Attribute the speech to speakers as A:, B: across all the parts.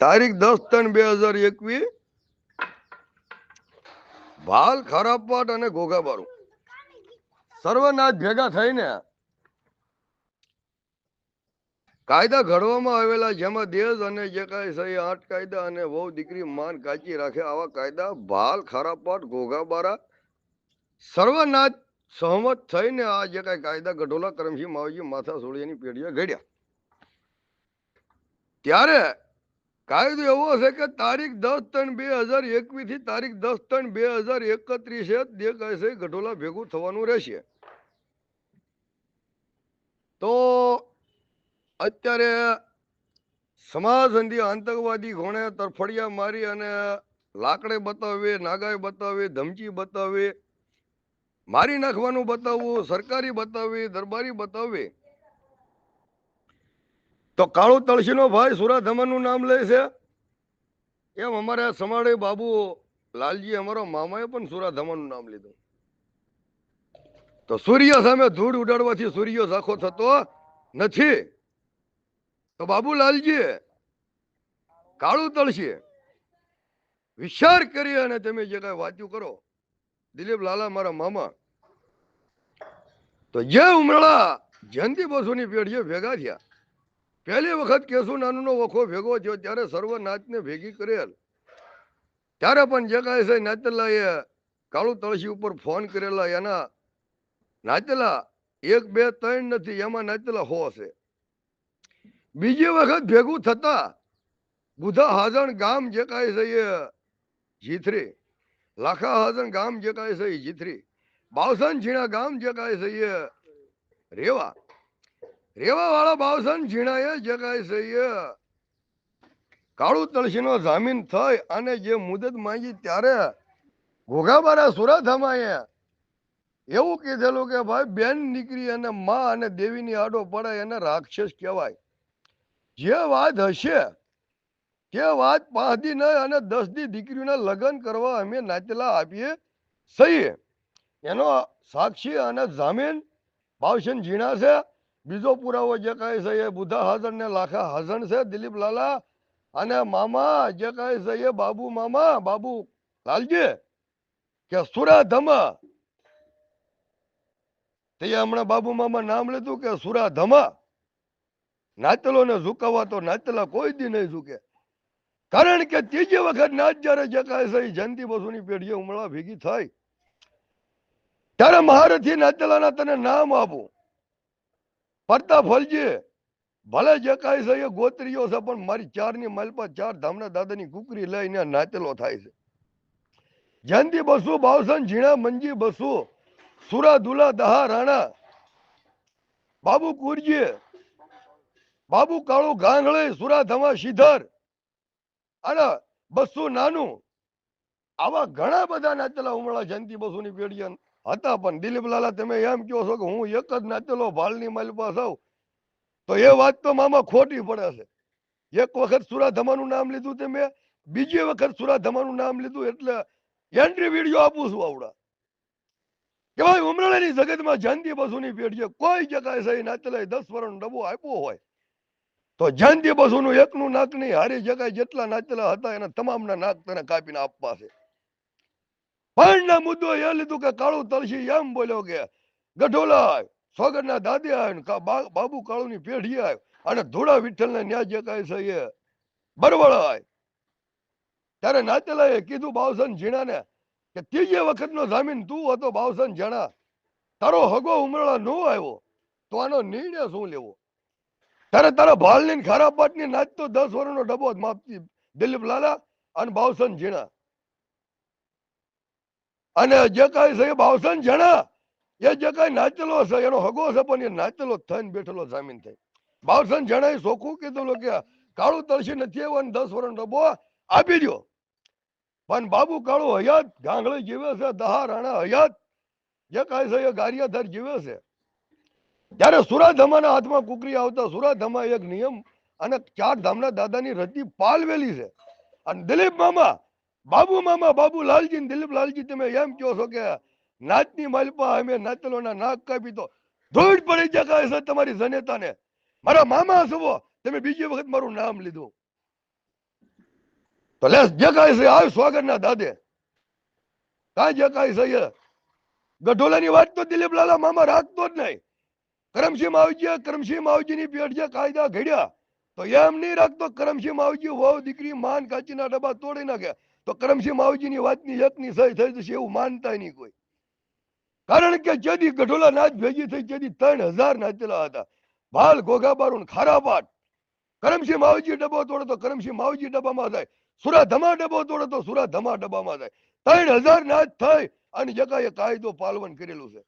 A: તારીખ 10/3/2021 ભાલ ખરાબપાટ અને ઘોઘાબારું સર્વનાથ ભેગા થઈને કાયદા ઘડવામાં આવેલા, જેમાં દેશ અને જે કાંઈ છે 8 કાયદા અને વહુ દીકરી માન કાચી રાખે આવા કાયદા ભાલ ખરાબપાટ ઘોઘાબારા સર્વનાથ સહમત થઈને આ જે કાંઈ કાયદા ગઢોલા કરમસિંહ માવજી માથા સોળિયાની પેઢીએ ઘડ્યા. ત્યારે કાયદો એવો છે કે તારીખ 10/3/2021 થી તારીખ 10/3/2031 જે કાંઈ છે ગઢોલા ભેગું થવાનું રહેશે. તો અત્યારે સમાજ અંધી આતંકવાદી ઘોણે તરફડિયા મારી અને લાકડે બતાવે, નાગાએ બતાવે, ધમકી બતાવે, મારી નાખવાનું બતાવવું, સરકારી બતાવે, દરબારી બતાવે. તો કાળુ તળસીનો ભાઈ સુરાધમનનું નામ લે છે, એમ અમારા સમાડે બાબુ લાલજી અમારો મામાએ પણ સુરાધમનનું નામ લીધું. તો સૂર્ય સામે ધૂળ ઉડાડવાથી સૂર્ય ઝાખો થતો નથી. તો બાબુલાલજી કાળુ તળસી વિચાર કરી અને તમે જે કાંઈ વાંચ્યું કરો, દિલીપ લાલા મારા મામા, તો જે ઉમરળા જયંતિ બસુની પેઢીએ ભેગા થયા, પહેલી વખત કેશુ નાનુનો વખો ભેગો થયો ત્યારે સર્વનાથને ભેગી કરેલ. ત્યારે પણ જે કાંઈ છે નાચેલાએ કાળુ તળસી ઉપર ફોન કરેલા, એના નાચેલા 1 2 3 નથી, એમાં નાચેલા 100 છે. બીજી વખત ભેગું થતા બુધા હાજણ ગામ જે કાંઈ છે એ જીથરી, લાખા હાજણ ગામ જે કાંઈ છે એ જીથરી, બાવસન ઝીણા ગામ જે કાંઈ છે એ રેવા, રેવા વાળા બાવસન ઝીણાએ જે કાંઈ છે એ કાળુ તળસીનો જામીન થઈ અને જે મુદત માંગી ત્યારે ઘોઘાબારા સુરાધામાએ એવું કીધેલું કે ભાઈ બેન દીકરી અને માં અને દેવીની આડો પડે એને રાક્ષસ કહેવાય. જે વાત હશે તે વાત 5 દી નહીં અને 10 દી દીકરીઓના લગ્ન કરવા અમે નાચેલા આપીએ સહી. એનો સાક્ષી અને જામીન ભાવશન ઝીણા છે. બીજો પુરાવો જે કાંઈ છે એ બુધા હાજર ને લાખા હાજર છે. દિલીપ લાલા અને મામા જે કાંઈ છે એ બાબુ મામા બાબુ લાલજી કે સુરાધમા, તે હમણાં બાબુ મામા નામ લીધું કે સુરાધમા. નાચલો ને ઝુકાવા તો નાચલા કોઈ દી નહીં ઝૂકે. કારણ કે ત્રીજી વખત નાચ જયારે જે કાંઈ છે જયંતિ બસુની પેઢીએ ઉમળા ભેગી થાય ત્યારે મહારથી નાચેલાના તને નામ આપું. પરતા ફલજી ભલે જે કાંઈ છે એ ગોત્રીઓ છે, પણ મારી 4ની માલપા 4 ધામના દાદાની કુકરી લઈને નાચેલો થાય છે. જયંતિ બસુ, બાવસન ઝીણા, મંજી બસુ, સુરા દુલા દહા રાણા, બાબુ કુરજી, બાબુ કાળુ ગાંગળી, સુરાધમા શિધર અને બસુ નાનું, આવા ઘણા બધા નાચેલા ઉમળા જયંતિ બસુની પેઢી હતા. પણ દિલીપ લાલા તમે એમ કહો છો કે હું એક જ નાચેલો ભાલની માલપા છું, તો એ વાત તો મામા ખોટી પડે છે. એક વખત સુરાધમાનું નામ લીધું તમે, બીજી વખત સુરાધમાનું નામ લીધું એટલે એન્ટ્રી વિડીયો આપું છું આવડા કે ભાઈ ઉમરાળાની જગતમાં જયંતિ બસુની પેઢીએ કોઈ જગ્યાએ સહી નાચેલા 10 વર્ષનો ડબ્બો આપ્યો હોય તો જયંતિ બસુનું એકનું નાક નહીં, હારી જગ્યાએ જેટલા નાચેલા હતા એના તમામના નાક તને કાપીને આપવા છે. પણ ના મુદ્દો એ લીધું કે કાળુ તળસી એમ બોલ્યો કે ગઢોલા સોગરના દાદી આવ્યો, બાબુ કાળુની પેઢી આવ્યો અને ધોળા વિઠ્ઠલને ન્યા જે કાંઈ છે એ બરવળાય. ત્યારે નાચેલાએ કીધું બાવસન ઝીણાને કે ત્રીજી વખતનો જામીન તું હતો બાવસન ઝીણા, તારો હગો ઉમરળા નો આવ્યો તો આનો નિર્ણય શું લેવો? ત્યારે તારા ભાલની ખરાપાટની નાચ તો 10 વર્ષનો ડબ્બો જ માપતી દિલીપ લાલા અને બાવસન ઝીણા. અને જે કાંઈ છે બાવસન ઝીણા એ જે કાંઈ નાચેલો છે એનો હગો છે, પણ એ નાચેલો થઈને બેઠેલો જામીન થઈ. બાવસન ઝીણાએ ચોખ્ખું કીધું કે કાળુ તળસી નથી આવ્યો અને 10 વર્ષનો ડબ્બો આપી દો. પણ બાબુ કાળુ હયાત, ગાંગળી જીવે છે, દહા રાણા હયાત, જે કાંઈ છે એ ગારિયાધાર જીવે છે. ત્યારે સુરાધમાના હાથમાં કુકરી આવતા સુરાધમા એક નિયમ અને 4 ધામના દાદાની રતી પાલવેલી છે. અને દિલીપ મામા, બાબુ મામા, બાબુ લાલજી, દિલીપ લાલજી તમે એમ કહો છો કે નાચની માલપા અમે નાચેલોના નાક કાપી તો ધૂળ પડી જાય છે તમારી જનેતાને. મારા મામા છો તમે બીજી વખત મારું નામ લીધું. તો લેસ જે કાંઈ છે આવ સ્વાગતના દાદે કાંઈ જે કાંઈ છે ગઢોલાની વાત તો દિલીપ લાલા મામા રાખતો જ નહીં. કરમસિંહ માવજીની પેટ જે કાયદા ઘડ્યા તો એમ નહીં રાખતો કરમસિંહ માવજી વહુ દીકરી માન કાચીના ડબ્બા તોડી નાખ્યા તો કરમસિંહ માવજીની વાતની એકની સહી થઈ જશે એવું માનતા નહીં કોઈ. કારણ કે જેદી ગઢોલા નાચ ભેગી થઈ જેદી 3000 નાચેલા હતા. ભાલ ઘોઘાબારું ખારાપાટ. કરમસિંહ માવજી ડબ્બો તોડે તો કરમસિંહ માવજી ડબ્બામાં જાય. સુરા ધમા ડબ્બો તોડે તો સુરા ધમા ડબ્બામાં જાય. 3000 નાચ થઈ અને જગાએ કાયદો પાલવન કરેલું છે.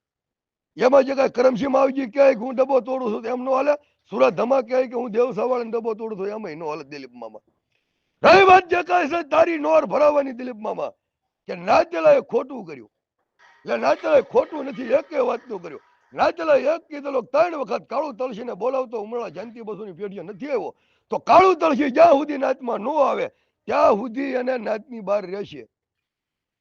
A: એમાં જે કાંઈ કરમસિંહ માવજી કહે કે હું ડબ્બો તોડું છું એમ નો હાલે. સુરત ધમા કહે કે હું દેવ સવાળાને ડબ્બો તોડું છું એમાં નો હાલે દિલીપ મામા. રહી વાત જે કાંઈ છે તારી નોર ભરાવાની દિલીપ મામા કે નાચેલાએ ખોટું કર્યું. એટલે નાચેલાએ ખોટું નથી એકે વાતનું કર્યું. નાચેલાએ એક કીધેલો 3 વખત કાળું તળસીને બોલાવતો ઉમળા જયંતિ બસુની પેઢીએ નથી આવ્યો તો કાળું તળસી જ્યાં સુધી નાચમાં નો આવે ત્યાં સુધી એને નાચની બહાર રહેશે.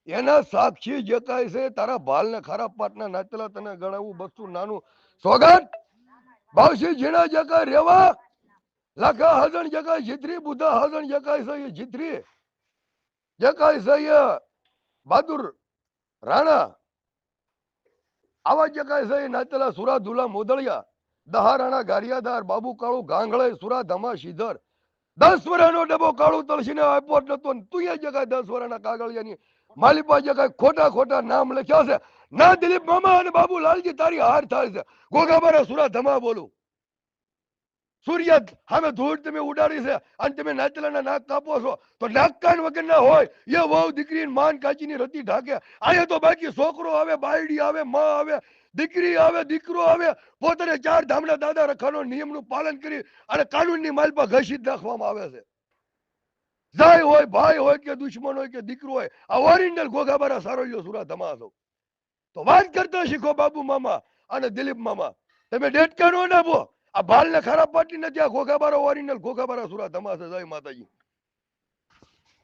A: એના સાક્ષી જે કાંઈ છે તારા ભાલ ને ખારા પાટના નાચેલા તને ગણાવું બસ્તુ નાનું સોગંદ ભાવસી ઝીણા જે કાંઈ રેવા લાખા હાજણ જે કાંઈ જીતરી બુધા હાજણ જે કાંઈ છે એ જીતરી જે કાંઈ છે એ બહાદુર રાણા આવા જે કાંઈ છે એ નાચેલા સુરા ધુલા મોદળિયા દહારાણા ગારિયાદાર બાબુ કાળુ ગાંગળે સુરા ધમા શીધર 10 વર્ષનો ડબ્બો કાળું તળસીને આપ્યો જ નતો. તું એ જે કાંઈ 10 વર્ષના કાગળિયાની માલિપા જે કાંઈ ખોટા ખોટા નામ લખ્યા છે ના દિલીપ મામા અને બાબુ લાલજી તારી હાર થાય છે. ગોગાબારા સુરા ધમા બોલું સૂર્ય સામે ધૂળ તમે ઉડાડી છે અને તમે નાચેલાના નાક કાપો છો તો નાક કાન વગરના હોય એ વહુ દીકરી માન કાચીની રતી ઢાકે. અહીંયા તો બાકી છોકરો આવે બાયડી આવે માં આવે દીકરી આવે દીકરો આવે પોતાને 4 ધામના દાદા રખાનો નિયમનું પાલન કરી અને કાનૂનની માલપા ઘસી જ નાખવામાં આવે છે. જાય હોય ભાઈ હોય કે દુશ્મન હોય કે દીકરો હોય આ ઓરિજિનલ ઘોઘાબારા સારોયો સુરા ધમા છો. તો વાત કરતા શીખો બાબુ મામા અને દિલીપ મામા. તમે ડેટકા નો નાખો આ ભાલ ને ખરાબ પાટી નથી આ ઘોઘાબારા ઓરિજિનલ ઘોઘાબારા સુરા ધમા છે. જય માતાજી.